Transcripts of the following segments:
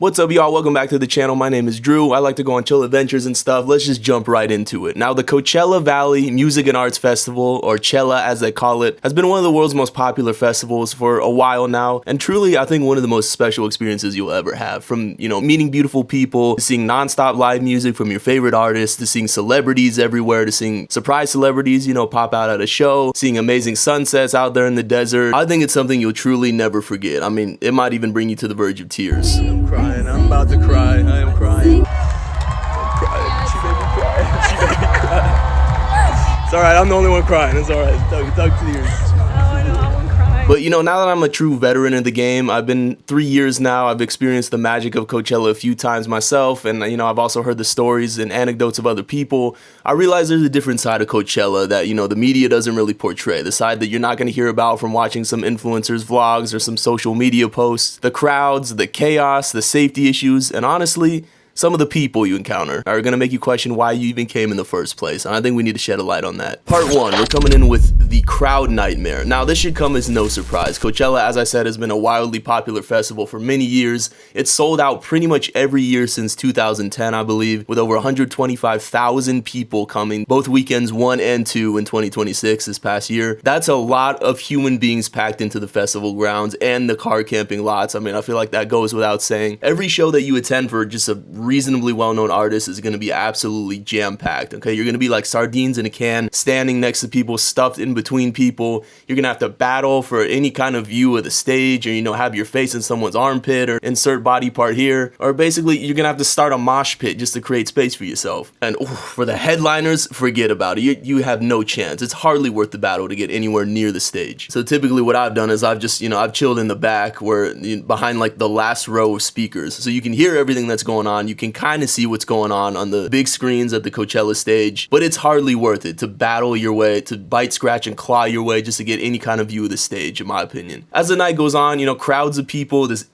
What's up, y'all? Welcome back to the channel. My name is Drew. I like to go on chill adventures and stuff. Let's just jump right into it. Now, the Coachella Valley Music and Arts Festival, or Chella as they call it, has been one of the world's most popular festivals for a while now, and truly, I think one of the most special experiences you'll ever have. From, meeting beautiful people, to seeing non-stop live music from your favorite artists, to seeing celebrities everywhere, to seeing surprise celebrities, pop out at a show, seeing amazing sunsets out there in the desert. I think it's something you'll truly never forget. I mean, it might even bring you to the verge of tears. I'm crying. I'm about to cry. I am crying. I'm crying. She made me cry. She made me cry. It's alright. I'm the only one crying. It's alright. Thug tears. Oh, I know. I won't cry. But now that I'm a true veteran in the game, I've been 3 years now. I've experienced the magic of Coachella a few times myself, and I've also heard the stories and anecdotes of other people. I realize there's a different side of Coachella that the media doesn't really portray. The side that you're not going to hear about from watching some influencers' vlogs or some social media posts. The crowds, the chaos, the safety issues, and honestly, some of the people you encounter are going to make you question why you even came in the first place, and I think we need to shed a light on that. Part 1, we're coming in with the crowd nightmare. Now, this should come as no surprise. Coachella, as I said, has been a wildly popular festival for many years. It's sold out pretty much every year since 2010, I believe, with over 125,000 people coming, both weekends 1 and 2 in 2026 this past year. That's a lot of human beings packed into the festival grounds and the car camping lots. I mean, I feel like that goes without saying. Every show that you attend for just a reasonably well-known artist is going to be absolutely jam-packed, okay? You're going to be like sardines in a can, standing next to people, stuffed in between people. You're going to have to battle for any kind of view of the stage, or, have your face in someone's armpit, or insert body part here, or basically, you're going to have to start a mosh pit just to create space for yourself. And for the headliners, forget about it. You have no chance. It's hardly worth the battle to get anywhere near the stage. So typically what I've done is I've just, I've chilled in the back where, behind like the last row of speakers. So you can hear everything that's going on. You can kind of see what's going on the big screens at the Coachella stage, but it's hardly worth it to battle your way, to bite, scratch, and claw your way just to get any kind of view of the stage, in my opinion. As the night goes on, crowds of people, this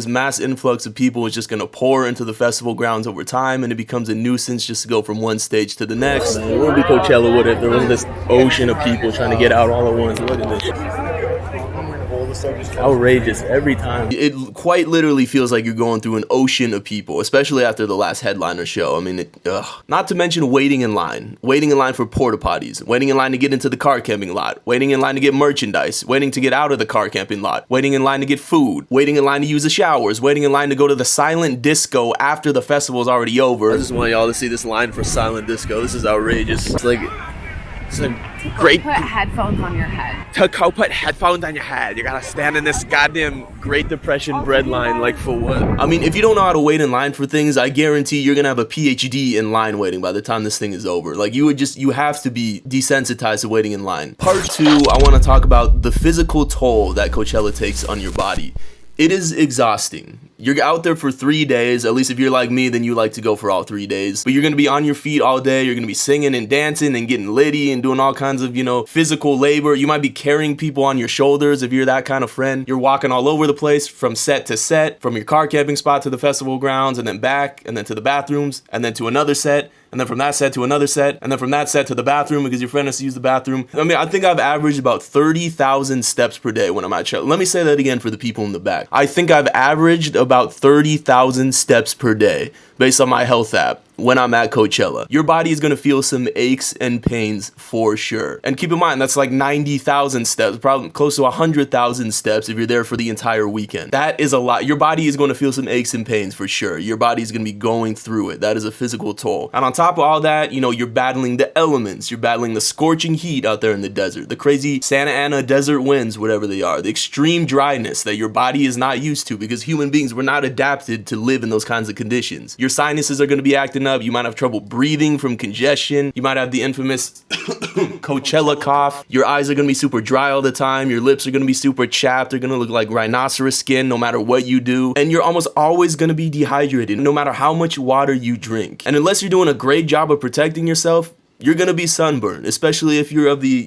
mass influx of people is just going to pour into the festival grounds over time, and it becomes a nuisance just to go from one stage to the next. It wouldn't be Coachella, would it? There was this ocean of people trying to get out all at once. Look at this. Outrageous every time. It quite literally feels like you're going through an ocean of people, especially after the last headliner show. I mean, not to mention waiting in line for porta potties, waiting in line to get into the car camping lot, waiting in line to get merchandise, waiting to get out of the car camping lot, waiting in line to get food, waiting in line to use the showers, waiting in line to go to the silent disco after the festival is already over. I just want y'all to see this line for silent disco. This is outrageous. It's like great. Put headphones on your head. To go put headphones on your head. You gotta stand in this goddamn Great Depression bread line, like for what? I mean, if you don't know how to wait in line for things, I guarantee you're gonna have a PhD in line waiting by the time this thing is over. Like you have to be desensitized to waiting in line. Part 2, I wanna talk about the physical toll that Coachella takes on your body. It is exhausting. You're out there for 3 days. At least if you're like me, then you like to go for all 3 days. But you're gonna be on your feet all day. You're gonna be singing and dancing and getting litty and doing all kinds of, physical labor. You might be carrying people on your shoulders if you're that kind of friend. You're walking all over the place from set to set, from your car camping spot to the festival grounds, and then back, and then to the bathrooms, and then to another set, and then from that set to another set, and then from that set to the bathroom because your friend has to use the bathroom. I mean, I think I've averaged about 30,000 steps per day when I'm at Coachella. Let me say that again for the people in the back. I think I've averaged about 30,000 steps per day based on my health app when I'm at Coachella. Your body is gonna feel some aches and pains for sure. And keep in mind, that's like 90,000 steps, probably close to 100,000 steps if you're there for the entire weekend. That is a lot. Your body is gonna feel some aches and pains for sure. Your body is gonna be going through it. That is a physical toll. And on top of all that, you're battling the elements. You're battling the scorching heat out there in the desert, the crazy Santa Ana desert winds, whatever they are, the extreme dryness that your body is not used to because human beings were not adapted to live in those kinds of conditions. Your sinuses are gonna be acting up. You might have trouble breathing from congestion. You might have the infamous Coachella cough. Your eyes are gonna be super dry all the time. Your lips are gonna be super chapped. They're gonna look like rhinoceros skin no matter what you do. And you're almost always gonna be dehydrated no matter how much water you drink. And unless you're doing a great job of protecting yourself, you're gonna be sunburned, especially if you're of the,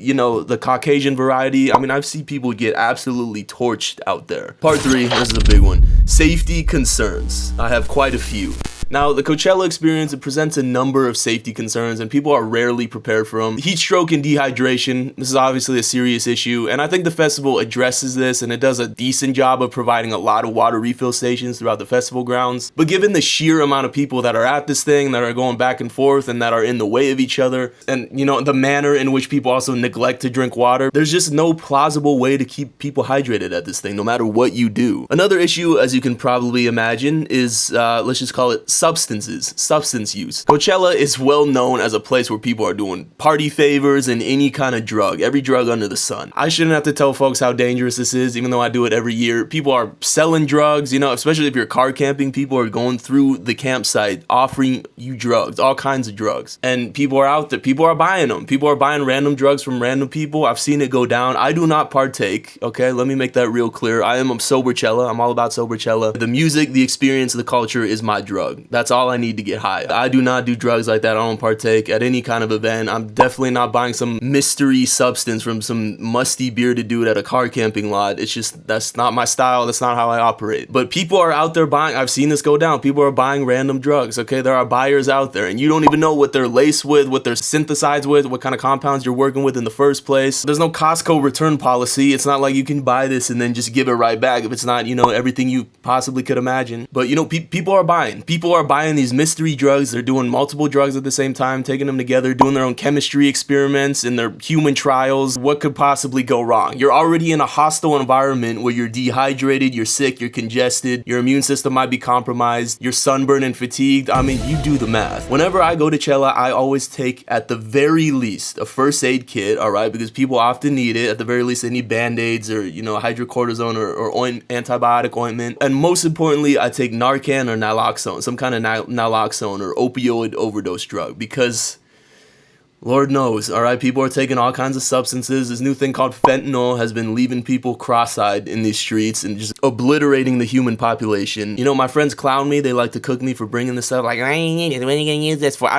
the Caucasian variety. I mean, I've seen people get absolutely torched out there. Part 3, this is a big one. Safety concerns. I have quite a few. Now, the Coachella experience, it presents a number of safety concerns, and people are rarely prepared for them. Heat stroke and dehydration, this is obviously a serious issue, and I think the festival addresses this, and it does a decent job of providing a lot of water refill stations throughout the festival grounds. But given the sheer amount of people that are at this thing, that are going back and forth, and that are in the way of each other, and, you know, the manner in which people also neglect to drink water, there's just no plausible way to keep people hydrated at this thing, no matter what you do. Another issue, as you can probably imagine, is, let's just call it substance use. Coachella is well known as a place where people are doing party favors and any kind of drug, every drug under the sun. I shouldn't have to tell folks how dangerous this is, even though I do it every year. People are selling drugs, you know, especially if you're car camping, people are going through the campsite offering you drugs, all kinds of drugs. And people are out there, people are buying them. People are buying random drugs from random people. I've seen it go down. I do not partake, okay? Let me make that real clear. I am a Soberchella. I'm all about Soberchella. The music, the experience, the culture is my drug. That's all I need to get high. I do not do drugs like that. I don't partake at any kind of event. I'm definitely not buying some mystery substance from some musty bearded dude at a car camping lot. It's just, that's not my style. That's not how I operate. But people are out there buying, I've seen this go down. People are buying random drugs, okay? There are buyers out there, and you don't even know what they're laced with, what they're synthesized with, what kind of compounds you're working with in the first place. There's no Costco return policy. It's not like you can buy this and then just give it right back if it's not, you know, everything you possibly could imagine. But, you know, people are buying. People are buying these mystery drugs. They're doing multiple drugs at the same time, taking them together, doing their own chemistry experiments and their human trials. What could possibly go wrong? You're already in a hostile environment where you're dehydrated, you're sick, you're congested, your immune system might be compromised, you're sunburned and fatigued. I mean, you do the math. Whenever I go to Coachella, I always take, at the very least, a first aid kit, all right? Because people often need it. At the very least, they need Band-Aids or, you know, hydrocortisone or antibiotic ointment. And most importantly, I take Narcan or naloxone, some kind of naloxone or opioid overdose drug, because Lord knows, all right, people are taking all kinds of substances. This new thing called fentanyl has been leaving people cross-eyed in these streets and just obliterating the human population. You know, my friends clown me. They like to cook me for bringing this stuff. Like, I ain't it. When are you gonna use this for?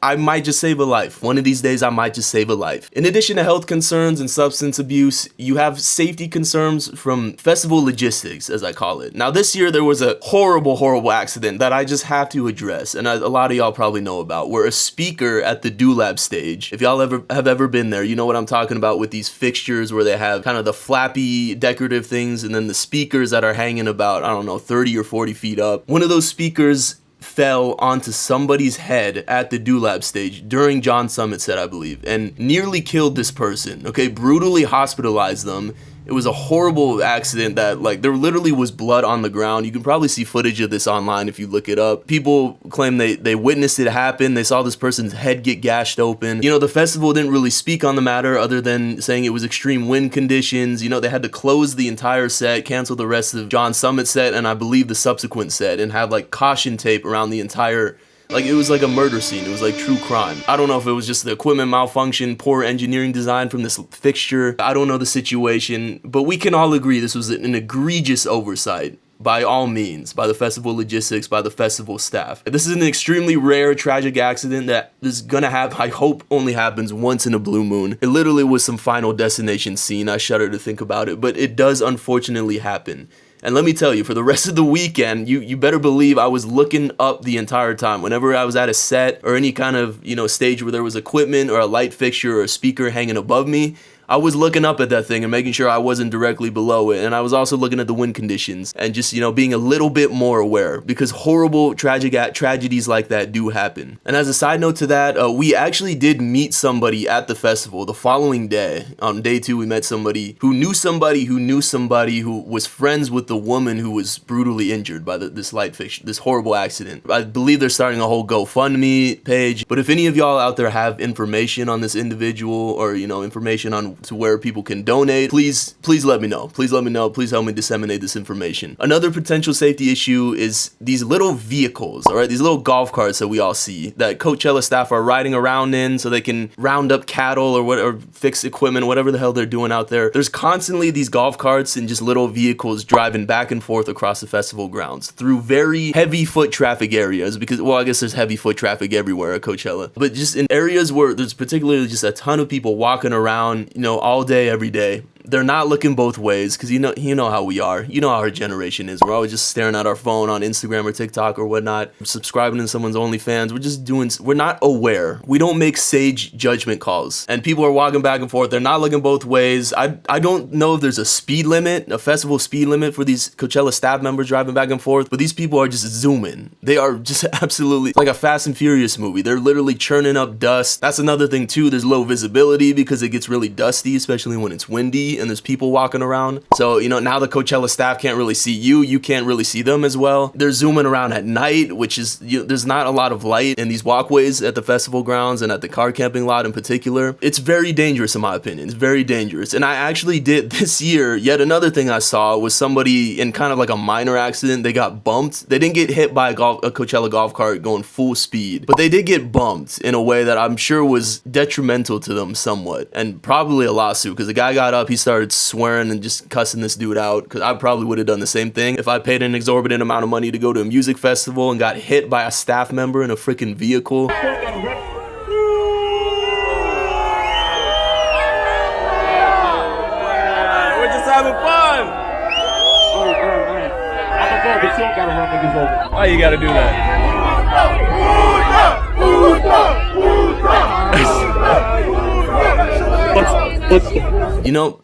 I might just save a life. One of these days, I might just save a life. In addition to health concerns and substance abuse, you have safety concerns from festival logistics, as I call it. Now, this year, there was a horrible accident that I just have to address, and a lot of y'all probably know about, where a speaker at the Dulab stage, if y'all have ever been there, you know what I'm talking about with these fixtures where they have kind of the flappy decorative things and then the speakers that are hanging about, I don't know, 30 or 40 feet up. One of those speakers fell onto somebody's head at the Dulab stage during John Summit's set, I believe, and nearly killed this person, okay? Brutally hospitalized them. It was a horrible accident that, like, there literally was blood on the ground. You can probably see footage of this online if you look it up. People claim they witnessed it happen. They saw this person's head get gashed open. You know, the festival didn't really speak on the matter other than saying it was extreme wind conditions. You know, they had to close the entire set, cancel the rest of John Summit's set, and I believe the subsequent set, and have, like, caution tape around the entire. Like, it was like a murder scene. It was like true crime. I don't know if it was just the equipment malfunction, poor engineering design from this fixture. I don't know the situation, but we can all agree this was an egregious oversight, by all means, by the festival logistics, by the festival staff. This is an extremely rare, tragic accident that is gonna I hope only happens once in a blue moon. It literally was some Final Destination scene. I shudder to think about it, but it does unfortunately happen. And let me tell you, for the rest of the weekend, you better believe I was looking up the entire time. Whenever I was at a set or any kind of, you know, stage where there was equipment or a light fixture or a speaker hanging above me, I was looking up at that thing and making sure I wasn't directly below it. And I was also looking at the wind conditions and just, you know, being a little bit more aware, because horrible, tragedies like that do happen. And as a side note to that, we actually did meet somebody at the festival the following day. On day 2, we met somebody who knew somebody who was friends with the woman who was brutally injured by this light fixture, this horrible accident. I believe they're starting a whole GoFundMe page. But if any of y'all out there have information on this individual, or, you know, information on to where people can donate, please let me know. Please let me know. Please help me disseminate this information. Another potential safety issue is these little vehicles, all right? These little golf carts that we all see that Coachella staff are riding around in so they can round up cattle or fix equipment, whatever the hell they're doing out there. There's constantly these golf carts and just little vehicles driving back and forth across the festival grounds through very heavy foot traffic areas, because, well, I guess there's heavy foot traffic everywhere at Coachella, but just in areas where there's particularly just a ton of people walking around, you know, all day, every day. They're not looking both ways because you know how we are. You know how our generation is. We're always just staring at our phone on Instagram or TikTok or whatnot, subscribing to someone's OnlyFans. We're not aware. We don't make sage judgment calls. And people are walking back and forth. They're not looking both ways. I don't know if there's a speed limit, a festival speed limit for these Coachella staff members driving back and forth, but these people are just zooming. They are just absolutely like a Fast and Furious movie. They're literally churning up dust. That's another thing too. There's low visibility because it gets really dusty, especially when it's windy and there's people walking around. So, now the Coachella staff can't really see you. You can't really see them as well. They're zooming around at night, which is, there's not a lot of light in these walkways at the festival grounds and at the car camping lot in particular. It's very dangerous in my opinion. It's very dangerous. And I actually did this year, yet another thing I saw was somebody in kind of like a minor accident. They got bumped. They didn't get hit by a Coachella golf cart going full speed, but they did get bumped in a way that I'm sure was detrimental to them somewhat, and probably a lawsuit because the guy got up, he started swearing and just cussing this dude out, because I probably would have done the same thing if I paid an exorbitant amount of money to go to a music festival and got hit by a staff member in a freaking vehicle. We're just having fun. Why you gotta do that?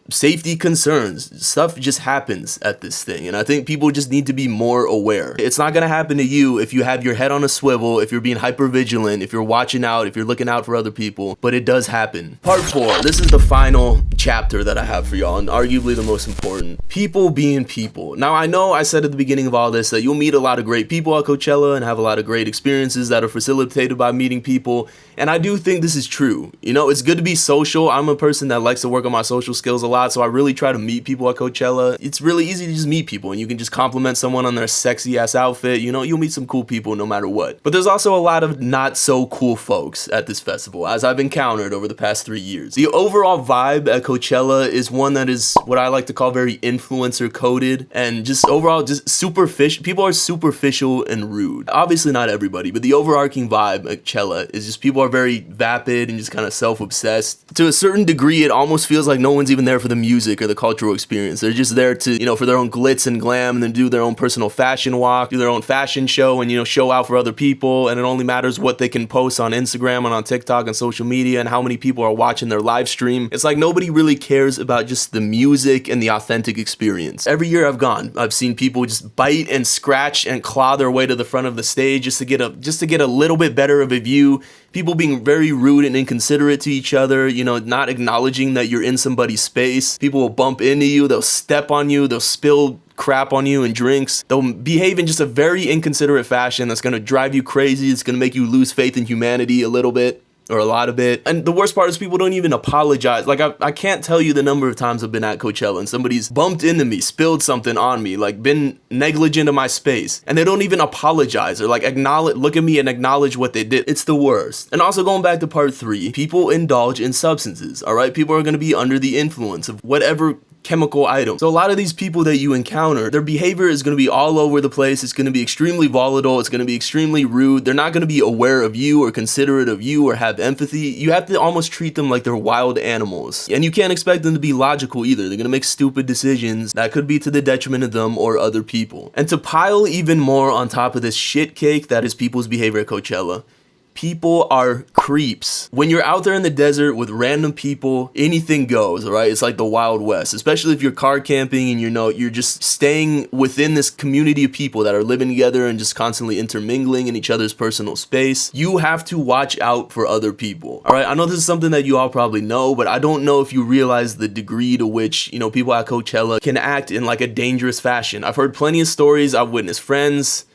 Safety concerns, stuff just happens at this thing, and I think people just need to be more aware. It's not gonna happen to you if you have your head on a swivel, if you're being hyper vigilant, if you're watching out, if you're looking out for other people, but it does happen. Part 4, this is the final chapter that I have for y'all, and arguably the most important. People being people. Now, I know I said at the beginning of all this that you'll meet a lot of great people at Coachella and have a lot of great experiences that are facilitated by meeting people, and I do think this is true. It's good to be social. I'm a person that likes to work on my social skills a lot, so I really try to meet people at Coachella. It's really easy to just meet people, and you can just compliment someone on their sexy ass outfit. You'll meet some cool people no matter what. But there's also a lot of not so cool folks at this festival, as I've encountered over the past 3 years. The overall vibe at Coachella is one that is what I like to call very influencer coded, and just overall just superficial. People are superficial and rude. Obviously not everybody, but the overarching vibe at Coachella is just people are very vapid and just kind of self-obsessed. To a certain degree, it almost feels like no one's even there for the music or the cultural experience. They're just there to, for their own glitz and glam, and then do their own personal fashion walk, do their own fashion show, and, show out for other people. And it only matters what they can post on Instagram and on TikTok and social media and how many people are watching their live stream. It's like nobody really cares about just the music and the authentic experience. Every year I've gone, I've seen people just bite and scratch and claw their way to the front of the stage just to get a little bit better of a view. People being very rude and inconsiderate to each other, not acknowledging that you're in somebody's space. People will bump into you, they'll step on you, they'll spill crap on you and drinks. They'll behave in just a very inconsiderate fashion that's gonna drive you crazy. It's gonna make you lose faith in humanity a little bit. Or a lot of it. And the worst part is people don't even apologize. Like, I can't tell you the number of times I've been at Coachella and somebody's bumped into me, spilled something on me, like been negligent of my space, and they don't even apologize or like look at me and acknowledge what they did. It's the worst. And also going back to part 3, people indulge in substances, all right? People are gonna be under the influence of whatever chemical item. So a lot of these people that you encounter, their behavior is going to be all over the place. It's going to be extremely volatile. It's going to be extremely rude. They're not going to be aware of you or considerate of you or have empathy. You have to almost treat them like they're wild animals. And you can't expect them to be logical either. They're going to make stupid decisions that could be to the detriment of them or other people. And to pile even more on top of this shit cake that is people's behavior at Coachella, people are creeps. When you're out there in the desert with random people, anything goes, all right? It's like the Wild West, especially if you're car camping and you're just staying within this community of people that are living together and just constantly intermingling in each other's personal space. You have to watch out for other people, all right? I know this is something that you all probably know, but I don't know if you realize the degree to which, people at Coachella can act in like a dangerous fashion. I've heard plenty of stories. I've witnessed friends.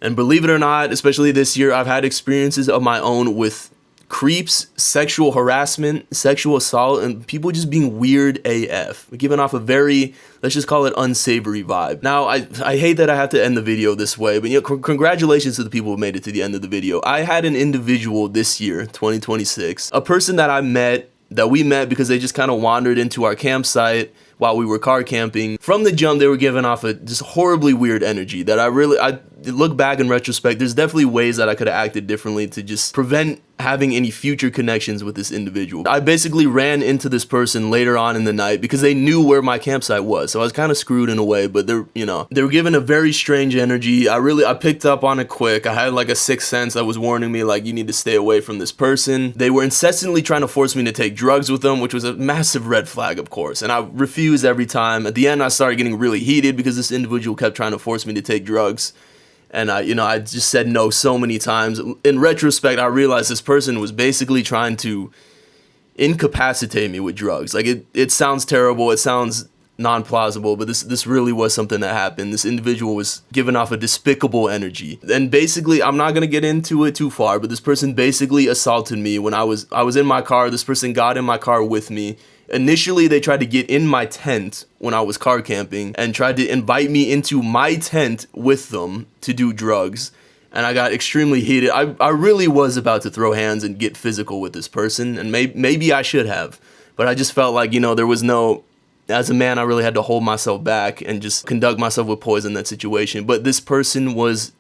And believe it or not, especially this year, I've had experiences of my own with creeps, sexual harassment, sexual assault, and people just being weird AF, giving off a very, let's just call it unsavory vibe. Now, I hate that I have to end the video this way, but congratulations to the people who made it to the end of the video. I had an individual this year, 2026, a person that we met because they just kind of wandered into our campsite while we were car camping. From the jump, they were giving off a just horribly weird energy that I look back in retrospect, there's definitely ways that I could have acted differently to just prevent having any future connections with this individual. I basically ran into this person later on in the night because they knew where my campsite was. So I was kind of screwed in a way, but they were given a very strange energy. I picked up on it quick. I had like a sixth sense that was warning me like, you need to stay away from this person. They were incessantly trying to force me to take drugs with them, which was a massive red flag, of course. And I refused every time. At the end, I started getting really heated because this individual kept trying to force me to take drugs. And I just said no so many times. In retrospect, I realized this person was basically trying to incapacitate me with drugs. Like it sounds terrible. It sounds non-plausible, but this really was something that happened. This individual was giving off a despicable energy. And basically, I'm not going to get into it too far, but this person basically assaulted me when I was in my car. This person got in my car with me. Initially, they tried to get in my tent when I was car camping and tried to invite me into my tent with them to do drugs. And I got extremely heated. I really was about to throw hands and get physical with this person. And maybe I should have. But I just felt like, there was no... As a man, I really had to hold myself back and just conduct myself with poise in that situation. But this person was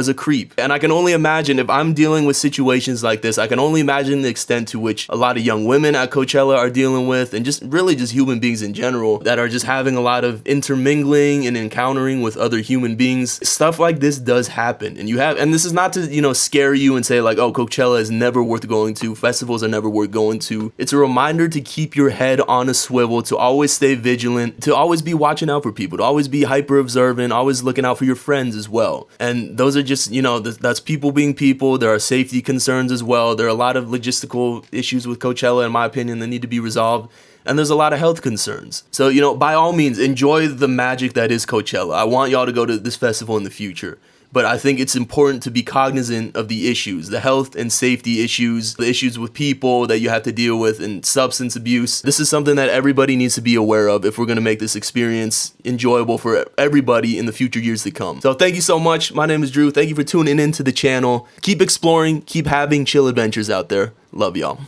a creep. And I can only imagine if I'm dealing with situations like this, I can only imagine the extent to which a lot of young women at Coachella are dealing with, and just human beings in general that are just having a lot of intermingling and encountering with other human beings. Stuff like this does happen. And this is not to, scare you and say like, oh, Coachella is never worth going to. Festivals are never worth going to. It's a reminder to keep your head on a swivel, to always stay vigilant, to always be watching out for people, to always be hyper observant, always looking out for your friends as well. And those are just, that's people being people. There are safety concerns as well. There are a lot of logistical issues with Coachella, in my opinion, that need to be resolved. And there's a lot of health concerns. So, by all means, enjoy the magic that is Coachella. I want y'all to go to this festival in the future. But I think it's important to be cognizant of the issues, the health and safety issues, the issues with people that you have to deal with, and substance abuse. This is something that everybody needs to be aware of if we're going to make this experience enjoyable for everybody in the future years to come. So thank you so much. My name is Drew. Thank you for tuning in to the channel. Keep exploring, keep having chill adventures out there. Love y'all.